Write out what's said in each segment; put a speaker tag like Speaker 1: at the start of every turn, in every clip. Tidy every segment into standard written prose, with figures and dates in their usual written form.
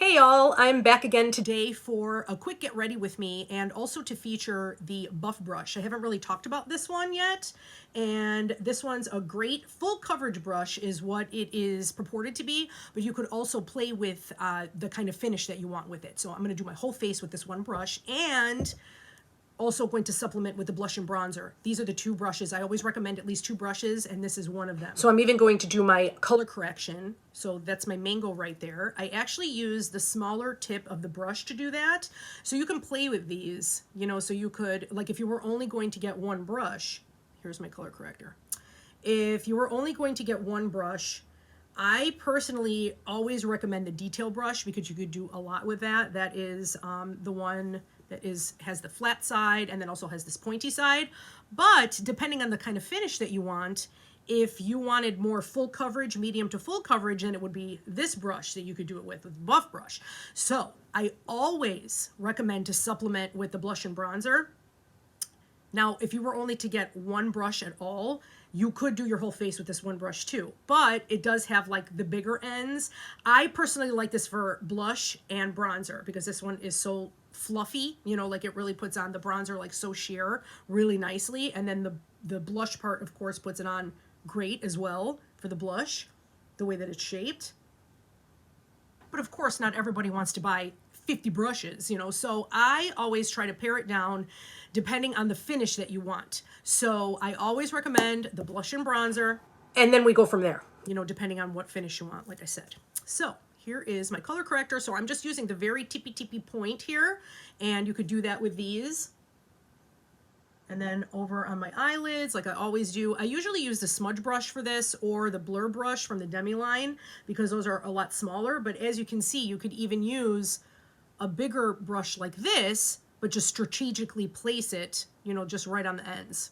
Speaker 1: Hey y'all, I'm back again today for a quick get ready with me and also to feature the buff brush. I haven't really talked about this one yet, and this one's a great full coverage brush is what it is purported to be, but you could also play with the kind of finish that you want with it. So I'm going to do my whole face with this one brush and also going to supplement with the blush and bronzer. These are the two brushes. I always recommend at least two brushes, and this is one of them. So I'm even going to do my color correction. So that's my mango right there. I actually use the smaller tip of the brush to do that. So you can play with these, you know, so you could, like if you were only going to get one brush, here's my color corrector. If you were only going to get one brush, I personally always recommend the detail brush because you could do a lot with that. That is the one that has the flat side and then also has this pointy side. But depending on the kind of finish that you want, if you wanted more full coverage, medium to full coverage, then it would be this brush that you could do it with buff brush. So I always recommend to supplement with the blush and bronzer. Now, if you were only to get one brush at all, you could do your whole face with this one brush too, but it does have like the bigger ends. I personally like this for blush and bronzer because this one is so fluffy, you know, like it really puts on the bronzer like so sheer really nicely. And then the blush part, of course, puts it on great as well for the blush, the way that it's shaped. But of course, not everybody wants to buy 50 brushes, you know, so I always try to pare it down depending on the finish that you want. So I always recommend the blush and bronzer, and then we go from there, you know, depending on what finish you want, like I said. So here is my color corrector. So I'm just using the very tippy point here, and you could do that with these. And then over on my eyelids, like I always do, I usually use the smudge brush for this or the blur brush from the Demi line because those are a lot smaller. But as you can see, you could even use a bigger brush like this, but just strategically place it, you know, just right on the ends.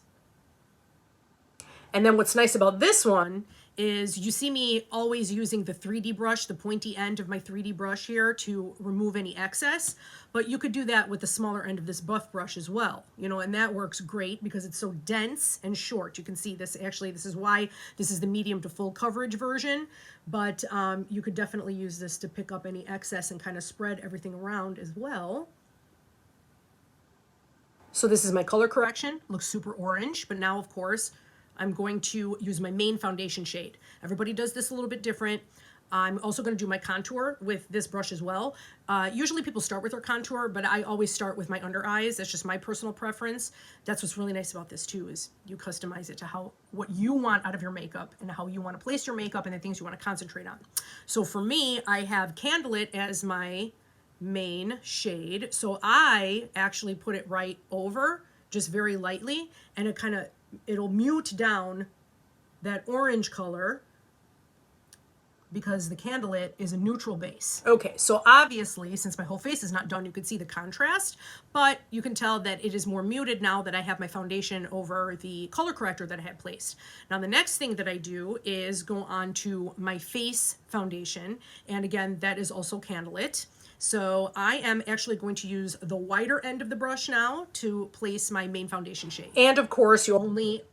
Speaker 1: And then what's nice about this one is you see me always using the 3D brush, the pointy end of my 3D brush here to remove any excess, but you could do that with the smaller end of this buff brush as well, you know, and that works great because it's so dense and short. You can see this, actually, this is why this is the medium to full coverage version, but you could definitely use this to pick up any excess and kind of spread everything around as well. So this is my color correction, looks super orange, but now of course, I'm going to use my main foundation shade. Everybody does this a little bit different. I'm also going to do my contour with this brush as well. Usually people start with their contour, but I always start with my under eyes. That's just my personal preference. That's what's really nice about this too, is you customize it to what you want out of your makeup and how you want to place your makeup and the things you want to concentrate on. So for me, I have Candlelit as my main shade. So I actually put it right over, just very lightly, and it'll mute down that orange color because the Candlelit is a neutral base. Okay, so obviously, since my whole face is not done, you can see the contrast, but you can tell that it is more muted now that I have my foundation over the color corrector that I had placed. Now, the next thing that I do is go on to my face foundation, and again, that is also Candlelit. So I am actually going to use the wider end of the brush now to place my main foundation shade. And of course, you only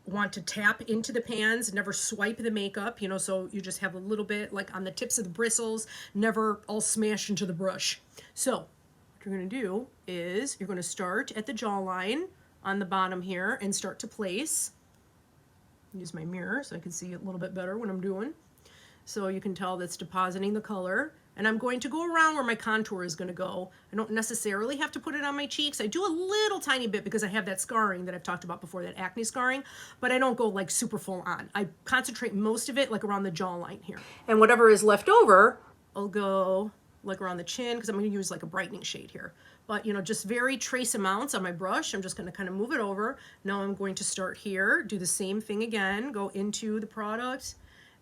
Speaker 1: want to tap into the pans, never swipe the makeup, you know, so you just have a little bit like on the tips of the bristles, never all smash into the brush. So what you're going to do is you're going to start at the jawline on the bottom here and start to place. Use my mirror so I can see it a little bit better what I'm doing. So you can tell that's depositing the color. And I'm going to go around where my contour is going to go. I don't necessarily have to put it on my cheeks. I do a little tiny bit because I have that scarring that I've talked about before, that acne scarring, but I don't go like super full on. I concentrate most of it like around the jawline here. And whatever is left over, I'll go like around the chin because I'm going to use like a brightening shade here. But, you know, just very trace amounts on my brush. I'm just going to kind of move it over. Now I'm going to start here, do the same thing again, go into the product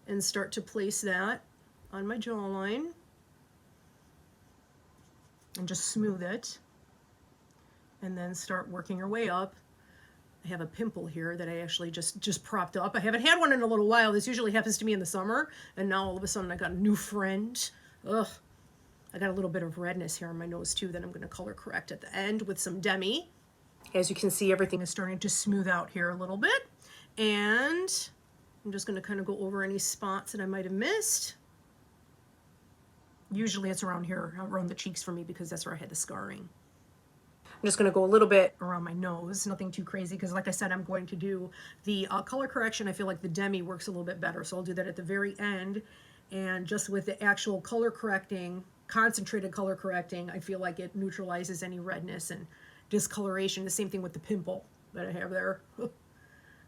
Speaker 1: and start to place that on my jawline. And just smooth it, and then start working your way up. I have a pimple here that I actually just propped up. I haven't had one in a little while. This usually happens to me in the summer, and now all of a sudden I got a new friend. Ugh. I got a little bit of redness here on my nose too that I'm going to color correct at the end with some Demi. As you can see, everything is starting to smooth out here a little bit, and I'm just going to kind of go over any spots that I might have missed. Usually it's around here, around the cheeks for me, because that's where I had the scarring. I'm just going to go a little bit around my nose, nothing too crazy, because like I said, I'm going to do the color correction. I feel like the demi works a little bit better, so I'll do that at the very end. And just with the actual color correcting, concentrated color correcting, I feel like it neutralizes any redness and discoloration. The same thing with the pimple that I have there. All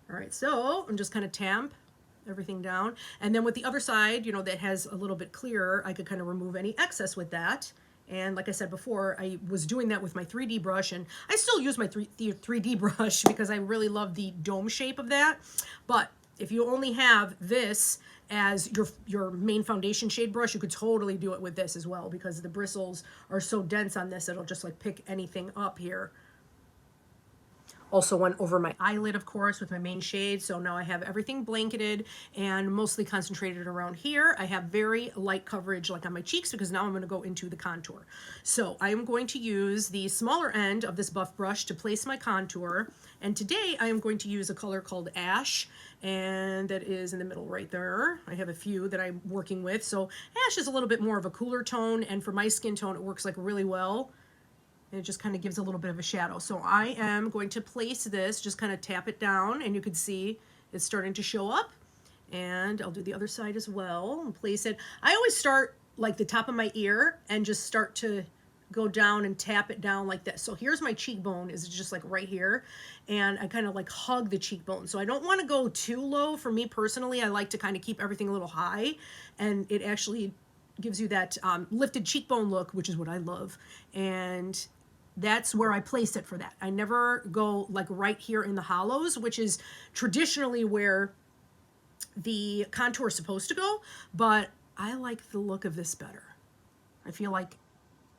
Speaker 1: right, so I'm just kind of tamp everything down. And then with the other side, you know, that has a little bit clearer, I could kind of remove any excess with that. And like I said before, I was doing that with my 3D brush, and I still use my 3D brush because I really love the dome shape of that. But if you only have this as your main foundation shade brush, you could totally do it with this as well, because the bristles are so dense on this, it'll just like pick anything up here. Also went over my eyelid, of course, with my main shade. So now I have everything blanketed and mostly concentrated around here. I have very light coverage like on my cheeks, because now I'm going to go into the contour. So I am going to use the smaller end of this buff brush to place my contour. And today I am going to use a color called Ash, and that is in the middle right there. I have a few that I'm working with. So Ash is a little bit more of a cooler tone, and for my skin tone, it works like really well. And it just kind of gives a little bit of a shadow. So I am going to place this, just kind of tap it down, and you can see it's starting to show up. And I'll do the other side as well and place it. I always start like the top of my ear and just start to go down and tap it down like that. So here's my cheekbone, is just like right here. And I kind of like hug the cheekbone. So I don't want to go too low. For me personally, I like to kind of keep everything a little high, and it actually gives you that lifted cheekbone look, which is what I love. And that's where I place it for that. I never go like right here in the hollows, which is traditionally where the contour is supposed to go, but I like the look of this better. I feel like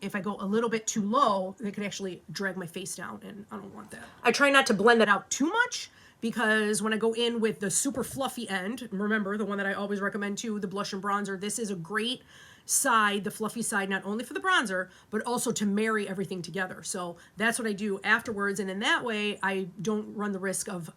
Speaker 1: if I go a little bit too low, it could actually drag my face down, and I don't want that. I try not to blend that out too much, because when I go in with the super fluffy end, remember the one that I always recommend too, the blush and bronzer, this is a great side, the fluffy side, not only for the bronzer, but also to marry everything together. So that's what I do afterwards. And in that way, I don't run the risk of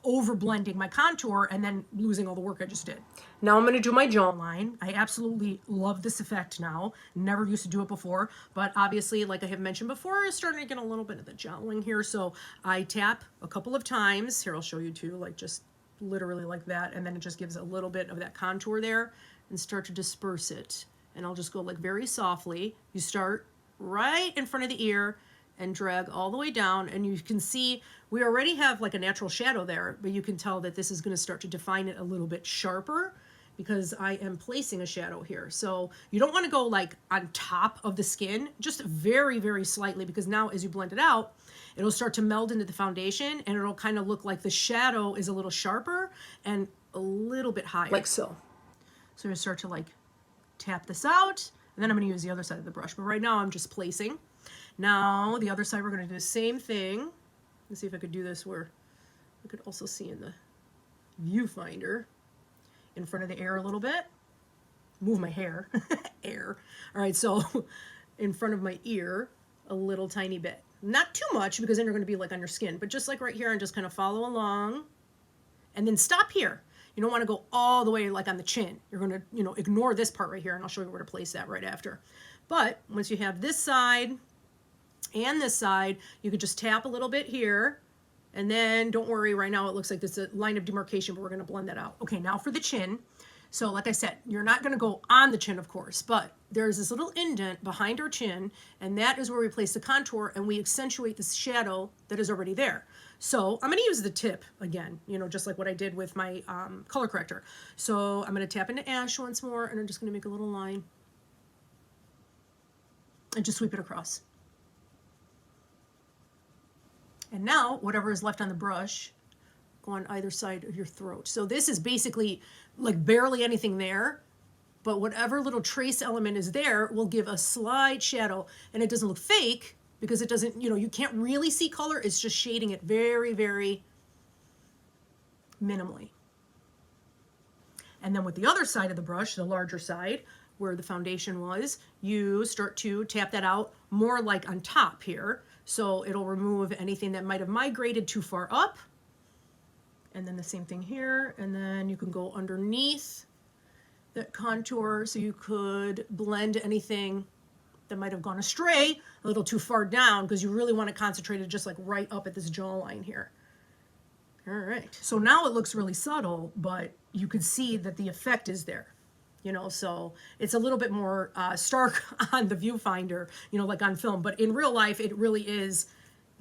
Speaker 1: over blending my contour and then losing all the work I just did. Now I'm going to do my jawline. I absolutely love this effect now. Never used to do it before, but obviously, like I have mentioned before, I'm starting to get a little bit of the jowling here. So I tap a couple of times. Here, I'll show you too, like just literally like that. And then it just gives a little bit of that contour there and start to disperse it. And I'll just go like very softly. You start right in front of the ear and drag all the way down, and you can see we already have like a natural shadow there, but you can tell that this is going to start to define it a little bit sharper, because I am placing a shadow here. So you don't want to go like on top of the skin, just very, very slightly, because now as you blend it out, it'll start to meld into the foundation, and it'll kind of look like the shadow is a little sharper and a little bit higher. Like so. So you start to like tap this out, and then I'm going to use the other side of the brush. But right now I'm just placing. Now the other side, we're going to do the same thing. Let's see if I could do this where I could also see in the viewfinder in front of the ear a little bit. Move my hair. Air. All right, so in front of my ear a little tiny bit. Not too much, because then you're going to be like on your skin, but just like right here, and just kind of follow along. And then stop here. You don't want to go all the way like on the chin. You're going to, you know, ignore this part right here, and I'll show you where to place that right after. But once you have this side and this side, you could just tap a little bit here, and then don't worry, right now it looks like there's a line of demarcation, but we're going to blend that out. Okay, now for the chin. So like I said, you're not going to go on the chin, of course, but there's this little indent behind our chin, and that is where we place the contour, and we accentuate the shadow that is already there. So I'm going to use the tip again, you know, just like what I did with my color corrector. So I'm going to tap into Ash once more, and I'm just going to make a little line and just sweep it across. And now whatever is left on the brush, go on either side of your throat. So this is basically like barely anything there, but whatever little trace element is there will give a slight shadow, and it doesn't look fake, because it doesn't, you know, you can't really see color. It's just shading it very, very minimally. And then with the other side of the brush, the larger side, where the foundation was, you start to tap that out more like on top here. So it'll remove anything that might have migrated too far up. And then the same thing here. And then you can go underneath that contour so you could blend anything that might have gone astray a little too far down, because you really want to concentrate it just like right up at this jawline here. All right, so now it looks really subtle, but you could see that the effect is there, you know, so it's a little bit more stark on the viewfinder, you know, like on film, but in real life, it really is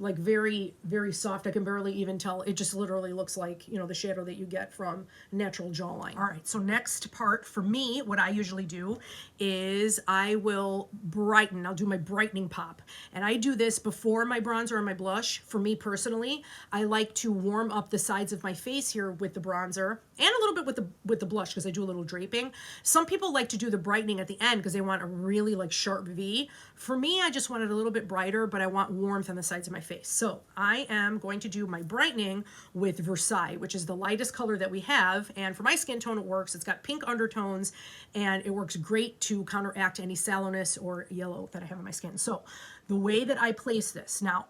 Speaker 1: like very, very soft. I can barely even tell. It just literally looks like, you know, the shadow that you get from natural jawline. All right, so next part for me, what I usually do is I will brighten. I'll do my brightening pop. And I do this before my bronzer or my blush. For me personally, I like to warm up the sides of my face here with the bronzer and a little bit with the blush, because I do a little draping. Some people like to do the brightening at the end because they want a really like sharp V. For me, I just want it a little bit brighter, but I want warmth on the sides of my face. So I am going to do my brightening with Versailles, which is the lightest color that we have. And for my skin tone, it works. It's got pink undertones, and it works great to counteract any sallowness or yellow that I have on my skin. So the way that I place this, now,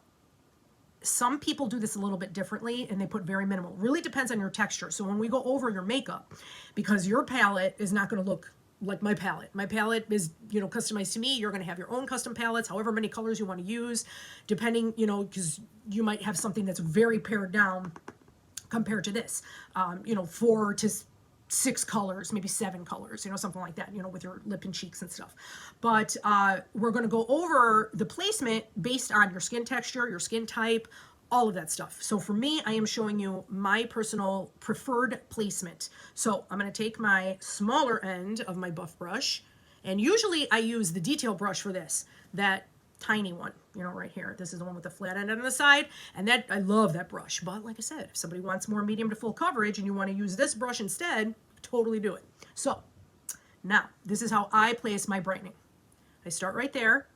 Speaker 1: some people do this a little bit differently and they put very minimal. Really depends on your texture. So when we go over your makeup, because your palette is not going to look like my palette. My palette is, you know, customized to me. You're going to have your own custom palettes, however many colors you want to use, depending, you know, because you might have something that's very pared down compared to this, you know, 4 to 6 colors, maybe 7 colors, you know, something like that, you know, with your lip and cheeks and stuff. But we're going to go over the placement based on your skin texture, your skin type, all of that stuff. So for me, I am showing you my personal preferred placement. So I'm going to take my smaller end of my buff brush, and usually I use the detail brush for this, that tiny one, you know, right here. This is the one with the flat end on the side, and that, I love that brush. But like I said, if somebody wants more medium to full coverage and you want to use this brush instead, totally do it. So now this is how I place my brightening. I start right there,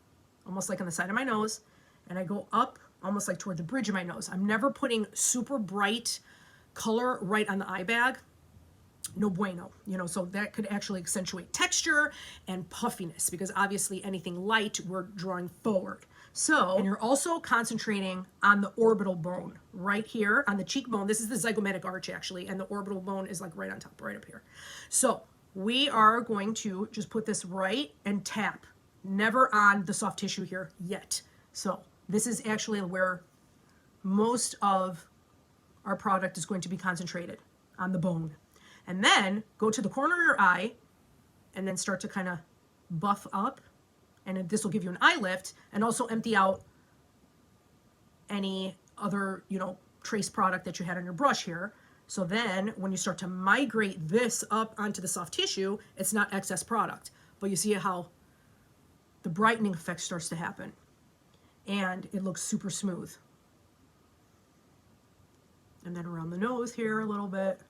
Speaker 1: almost like on the side of my nose, and I go up almost like toward the bridge of my nose. I'm never putting super bright color right on the eye bag. No bueno, you know, so that could actually accentuate texture and puffiness, because obviously anything light we're drawing forward. So, and you're also concentrating on the orbital bone right here on the cheekbone. This is the zygomatic arch actually, and the orbital bone is like right on top, right up here. So we are going to just put this right and tap, never on the soft tissue here yet. So this is actually where most of our product is going to be concentrated, on the bone. And then go to the corner of your eye and then start to kind of buff up. And this will give you an eye lift, and also empty out any other, you know, trace product that you had on your brush here. So then when you start to migrate this up onto the soft tissue, it's not excess product. But you see how the brightening effect starts to happen. And it looks super smooth. And then around the nose here a little bit.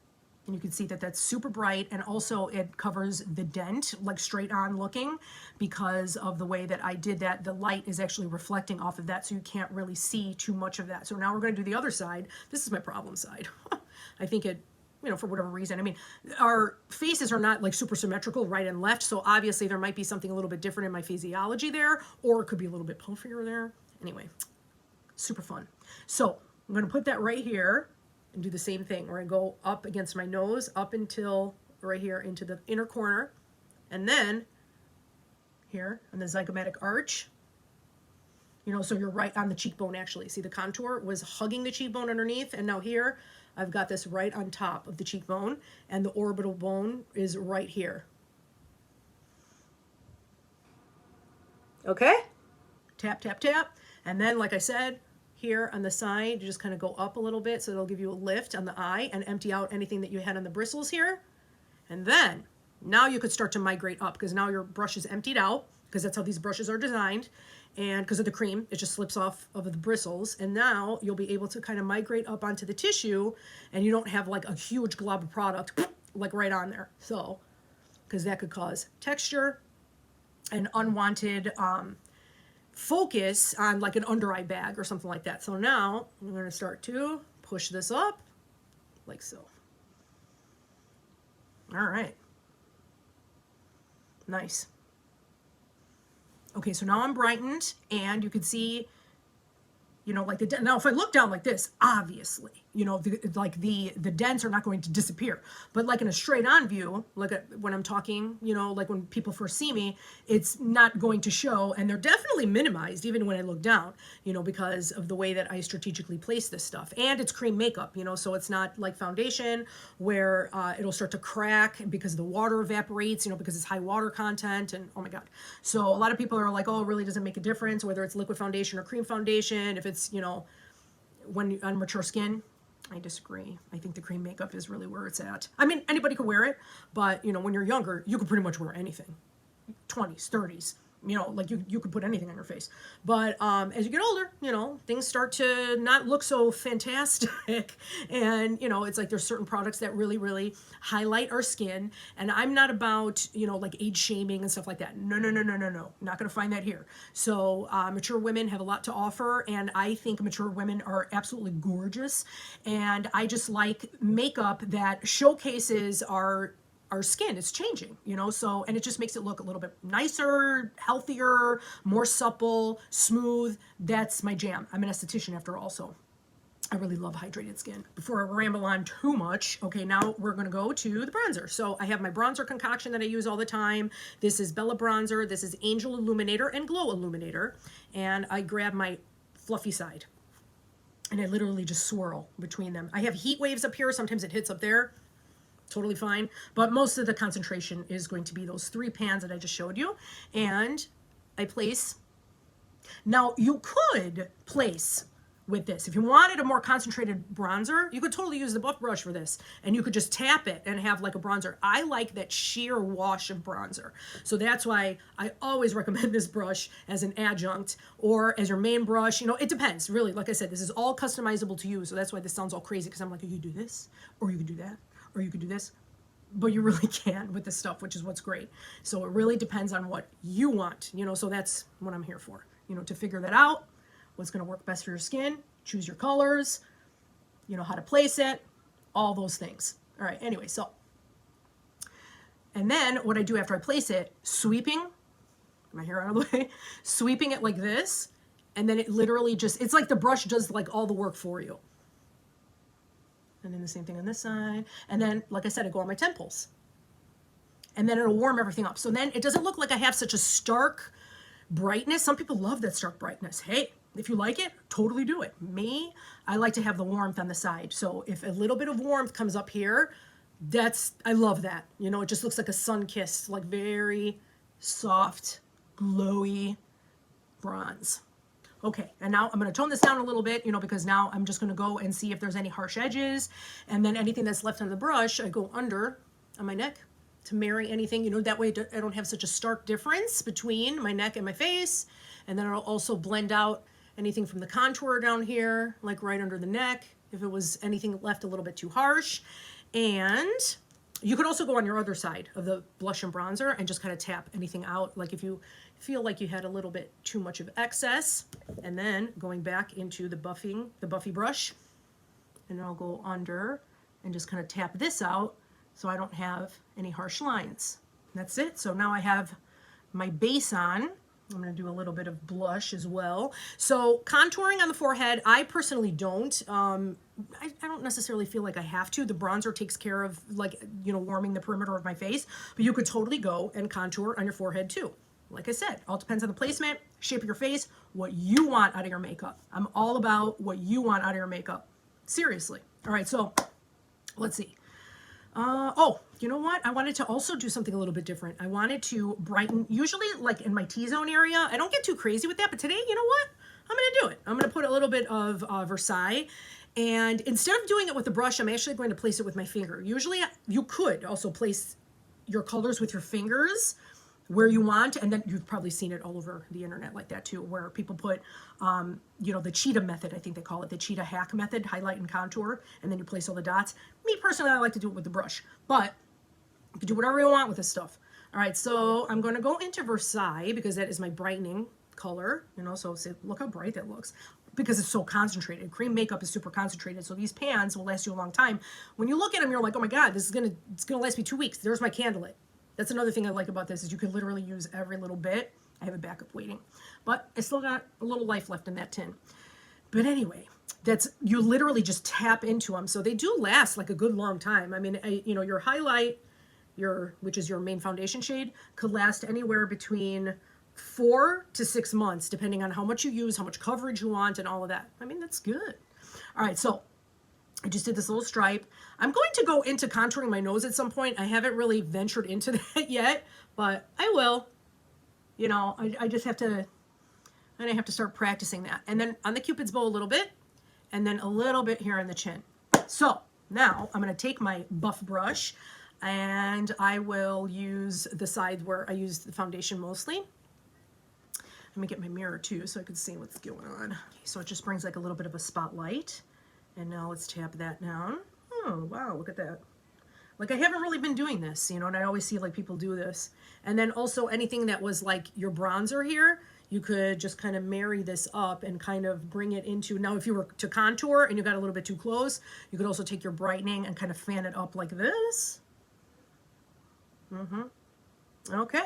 Speaker 1: And you can see that that's super bright, and also it covers the dent, like straight on looking, because of the way that I did that. The light is actually reflecting off of that, so you can't really see too much of that. So now we're going to do the other side. This is my problem side. I think it, you know, for whatever reason, I mean, our faces are not like super symmetrical right and left, so obviously there might be something a little bit different in my physiology there, or it could be a little bit puffier there. Anyway, super fun. So I'm going to put that right here and do the same thing, where I go up against my nose, up until right here into the inner corner, and then here on the zygomatic arch, you know, so you're right on the cheekbone actually. See, the contour was hugging the cheekbone underneath, and now here I've got this right on top of the cheekbone, and the orbital bone is right here. Okay? Tap, tap, tap. And then, like I said, here on the side, you just kind of go up a little bit, so it'll give you a lift on the eye and empty out anything that you had on the bristles here. And then now you could start to migrate up, because now your brush is emptied out, because that's how these brushes are designed. And because of the cream, it just slips off of the bristles. And now you'll be able to kind of migrate up onto the tissue, and you don't have like a huge glob of product like right on there. So, because that could cause texture and unwanted focus on like an under eye bag or something like that. So now I'm going to start to push this up like so. All right. Nice. Okay, so now I'm brightened, and you can see, you know, like now if I look down like this, obviously you know, the dents are not going to disappear. But like in a straight on view, when I'm talking, you know, like when people first see me, it's not going to show, and they're definitely minimized even when I look down, you know, because of the way that I strategically place this stuff. And it's cream makeup, you know, so it's not like foundation where it'll start to crack because the water evaporates, you know, because it's high water content, and oh my God. So a lot of people are like, oh, it really doesn't make a difference whether it's liquid foundation or cream foundation if it's, you know, on mature skin. I disagree. I think the cream makeup is really where it's at. I mean, anybody could wear it, but you know, when you're younger, you can pretty much wear anything. 20s, 30s, you know, like you could put anything on your face. But as you get older, you know, things start to not look so fantastic. And, you know, it's like there's certain products that really, really highlight our skin. And I'm not about, you know, like age shaming and stuff like that. No, no, no, no, no, no. Not going to find that here. So mature women have a lot to offer. And I think mature women are absolutely gorgeous. And I just like makeup that showcases our skin is changing, you know, so, and it just makes it look a little bit nicer, healthier, more supple, smooth. That's my jam. I'm an esthetician after all, so I really love hydrated skin. Before I ramble on too much, okay, now we're going to go to the bronzer. So I have my bronzer concoction that I use all the time. This is Bella Bronzer. This is Angel Illuminator and Glow Illuminator. And I grab my fluffy side and I literally just swirl between them. I have heat waves up here. Sometimes it hits up there. Totally fine, but most of the concentration is going to be those 3 pans that I just showed you, and I place. Now you could place with this if you wanted a more concentrated bronzer. You could totally use the buff brush for this, and you could just tap it and have like a bronzer. I like that sheer wash of bronzer, so that's why I always recommend this brush as an adjunct or as your main brush. You know, it depends really. Like I said, this is all customizable to you, so that's why this sounds all crazy, because I'm like, you could do this or you could do that, or you could do this, but you really can with this stuff, which is what's great. So it really depends on what you want, you know, so that's what I'm here for, you know, to figure that out, what's going to work best for your skin, choose your colors, you know, how to place it, all those things. All right, anyway, so, and then what I do after I place it, sweeping, my hair out of the way, sweeping it like this, and then it literally just, it's like the brush does like all the work for you. And then the same thing on this side. And then, like I said, I go on my temples. And then it'll warm everything up. So then it doesn't look like I have such a stark brightness. Some people love that stark brightness. Hey, if you like it, totally do it. Me, I like to have the warmth on the side. So if a little bit of warmth comes up here, I love that. You know, it just looks like a sun-kissed, like very soft, glowy bronze. Okay, and now I'm going to tone this down a little bit, you know, because now I'm just going to go and see if there's any harsh edges. And then anything that's left on the brush, I go under on my neck to marry anything, you know, that way I don't have such a stark difference between my neck and my face. And then I'll also blend out anything from the contour down here, like right under the neck, if it was anything left a little bit too harsh. And you could also go on your other side of the blush and bronzer and just kind of tap anything out. Like if you feel like you had a little bit too much of excess, and then going back into the buffy brush, and I'll go under and just kind of tap this out so I don't have any harsh lines. That's it. So now I have my base on. I'm going to do a little bit of blush as well. So contouring on the forehead, I personally don't. I don't necessarily feel like I have to. The bronzer takes care of, like, you know, warming the perimeter of my face, but you could totally go and contour on your forehead too. Like I said, all depends on the placement, shape of your face, what you want out of your makeup. I'm all about what you want out of your makeup. Seriously. All right, so let's see. Oh, you know what? I wanted to also do something a little bit different. I wanted to brighten, usually like in my T-zone area. I don't get too crazy with that, but today, you know what? I'm going to do it. I'm going to put a little bit of Versailles. And instead of doing it with the brush, I'm actually going to place it with my finger. Usually you could also place your colors with your fingers where you want, and then you've probably seen it all over the internet like that too, where people put, you know, the cheetah method, I think they call it, the cheetah hack method, highlight and contour, and then you place all the dots. Me personally, I like to do it with the brush, but you can do whatever you want with this stuff. All right, so I'm going to go into Versailles because that is my brightening color, you know, so look how bright that looks because it's so concentrated. Cream makeup is super concentrated, so these pans will last you a long time. When you look at them, you're like, oh my God, it's gonna last me 2 weeks. There's my Candlelit. That's another thing I like about this is you can literally use every little bit. I have a backup waiting, but I still got a little life left in that tin. But anyway, that's, you literally just tap into them. So they do last like a good long time. I mean, you know, your highlight, which is your main foundation shade, could last anywhere between 4 to 6 months, depending on how much you use, how much coverage you want, and all of that. I mean, that's good. All right, so I just did this little stripe. I'm going to go into contouring my nose at some point. I haven't really ventured into that yet, but I will. You know, I just have to, and I have to start practicing that. And then on the Cupid's bow a little bit, and then a little bit here on the chin. So now I'm going to take my buff brush, and I will use the side where I use the foundation mostly. Let me get my mirror too so I can see what's going on. Okay, so it just brings like a little bit of a spotlight. And now let's tap that down. Oh, wow, look at that. Like, I haven't really been doing this, you know, and I always see like people do this. And then also anything that was like your bronzer here, you could just kind of marry this up and kind of bring it into, now if you were to contour and you got a little bit too close, you could also take your brightening and kind of fan it up like this. Okay.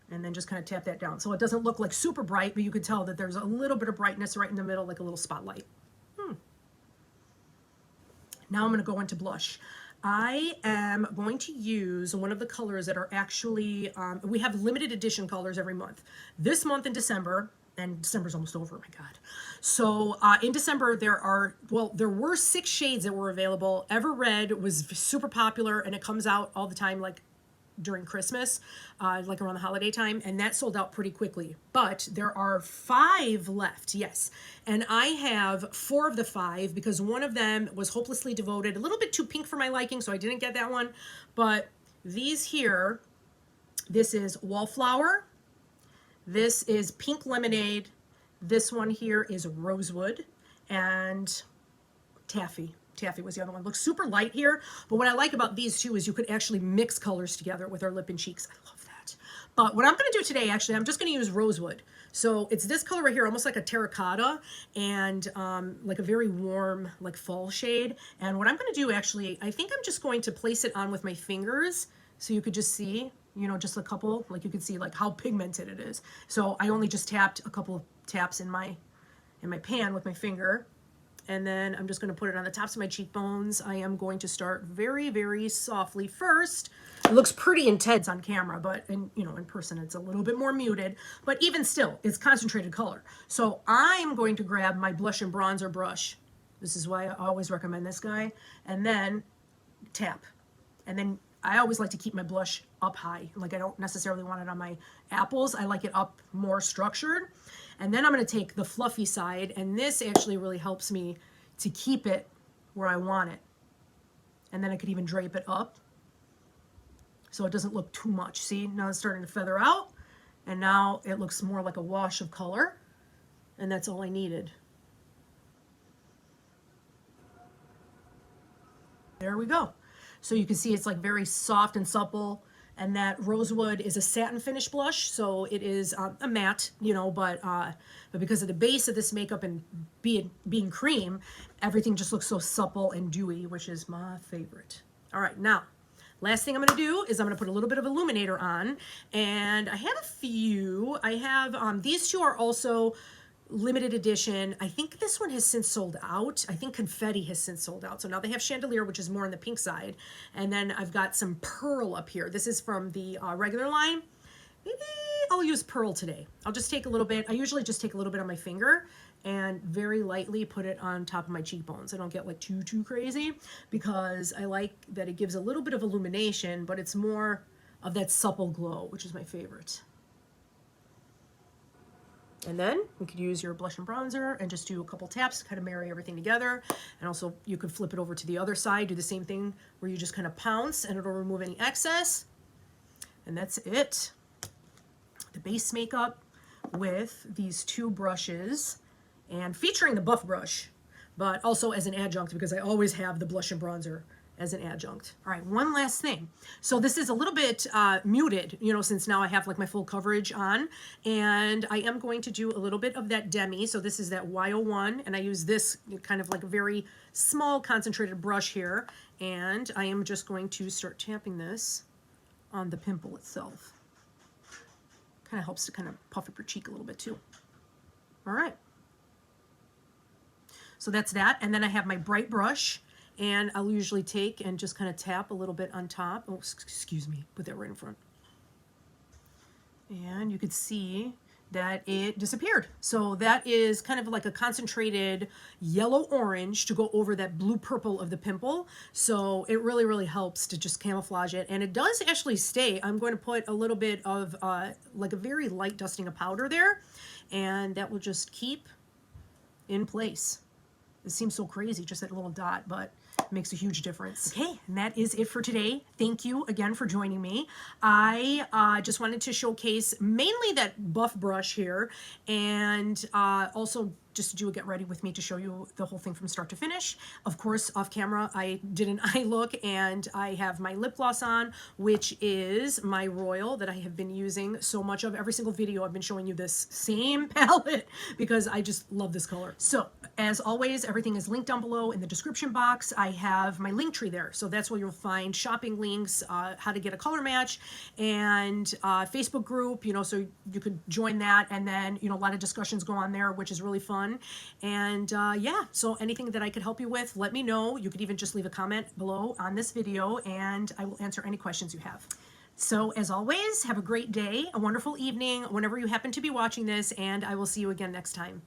Speaker 1: And then just kind of tap that down. So it doesn't look like super bright, but you could tell that there's a little bit of brightness right in the middle, like a little spotlight. Now I'm going to go into blush. I am going to use one of the colors that are actually, we have limited edition colors every month. This month in December, and December's almost over, oh my God. So in December, there were 6 shades that were available. Ever Red was super popular, and it comes out all the time, like during Christmas, like around the holiday time, and that sold out pretty quickly. But there are 5 left, yes. And I have 4 of the 5 because one of them was Hopelessly Devoted, a little bit too pink for my liking, so I didn't get that one. But these here, this is Wallflower, this is Pink Lemonade, this one here is Rosewood, and Taffy. Taffy was the other one. Looks super light here, but what I like about these two is you could actually mix colors together with our lip and cheeks. I love that. But what I'm going to do today, actually, I'm just going to use Rosewood. So it's this color right here, almost like a terracotta, and like a very warm, like fall shade. And what I'm going to do, actually, I think I'm just going to place it on with my fingers so you could just see, you know, just a couple, like you could see like how pigmented it is. So I only just tapped a couple of taps in my pan with my finger. And then I'm just going to put it on the tops of my cheekbones. I am going to start very, very softly first. It looks pretty intense on camera, but in person it's a little bit more muted. But even still, it's concentrated color. So I'm going to grab my blush and bronzer brush. This is why I always recommend this guy. And then tap. And then I always like to keep my blush up high. Like I don't necessarily want it on my apples. I like it up more structured. And then I'm going to take the fluffy side, and this actually really helps me to keep it where I want it. And then I could even drape it up so it doesn't look too much. See, now it's starting to feather out, and now it looks more like a wash of color, and that's all I needed. There we go. So you can see it's like very soft and supple. And that Rosewood is a satin finish blush, so it is a matte, you know, but because of the base of this makeup and being cream, everything just looks so supple and dewy, which is my favorite. All right, now, last thing I'm going to do is I'm going to put a little bit of Illuminator on, and I have a few. I have, these two are also limited edition. I think this one has since sold out. I think Confetti has since sold out. So now they have Chandelier, which is more on the pink side. And then I've got some Pearl up here. This is from the regular line. Maybe I'll use Pearl today. I'll just take a little bit. I usually just take a little bit on my finger and very lightly put it on top of my cheekbones. I don't get like too crazy because I like that it gives a little bit of illumination, but it's more of that supple glow, which is my favorite. And then you could use your blush and bronzer and just do a couple taps to kind of marry everything together. And also you could flip it over to the other side, do the same thing where you just kind of pounce and it'll remove any excess. And that's it. The base makeup with these 2 brushes and featuring the buff brush, but also as an adjunct because I always have the blush and bronzer as an adjunct. All right, one last thing. So this is a little bit muted, you know, since now I have like my full coverage on, and I am going to do a little bit of that demi. So this is that Y01, and I use this kind of like a very small concentrated brush here, and I am just going to start tapping this on the pimple itself. Kind of helps to kind of puff up your cheek a little bit too. All right. So that's that. And then I have my bright brush, and I'll usually take and just kind of tap a little bit on top. Oh, excuse me, put that right in front. And you could see that it disappeared. So that is kind of like a concentrated yellow orange to go over that blue purple of the pimple. So it really, really helps to just camouflage it. And it does actually stay. I'm going to put a little bit of like a very light dusting of powder there, and that will just keep in place. It seems so crazy, just that little dot, but it makes a huge difference. Okay, and that is it for today. Thank you again for joining me. I just wanted to showcase mainly that buff brush here, and also just to do a get ready with me to show you the whole thing from start to finish. Of course, off camera, I did an eye look, and I have my lip gloss on, which is my Royal that I have been using so much of. Every single video I've been showing you this same palette because I just love this color. So as always, everything is linked down below in the description box. I have my link tree there. So that's where you'll find shopping links, how to get a color match, and Facebook group, you know, so you could join that. And then, you know, a lot of discussions go on there, which is really fun. And yeah, so anything that I could help you with, let me know. You could even just leave a comment below on this video, and I will answer any questions you have. So as always, have a great day, a wonderful evening, whenever you happen to be watching this, and I will see you again next time.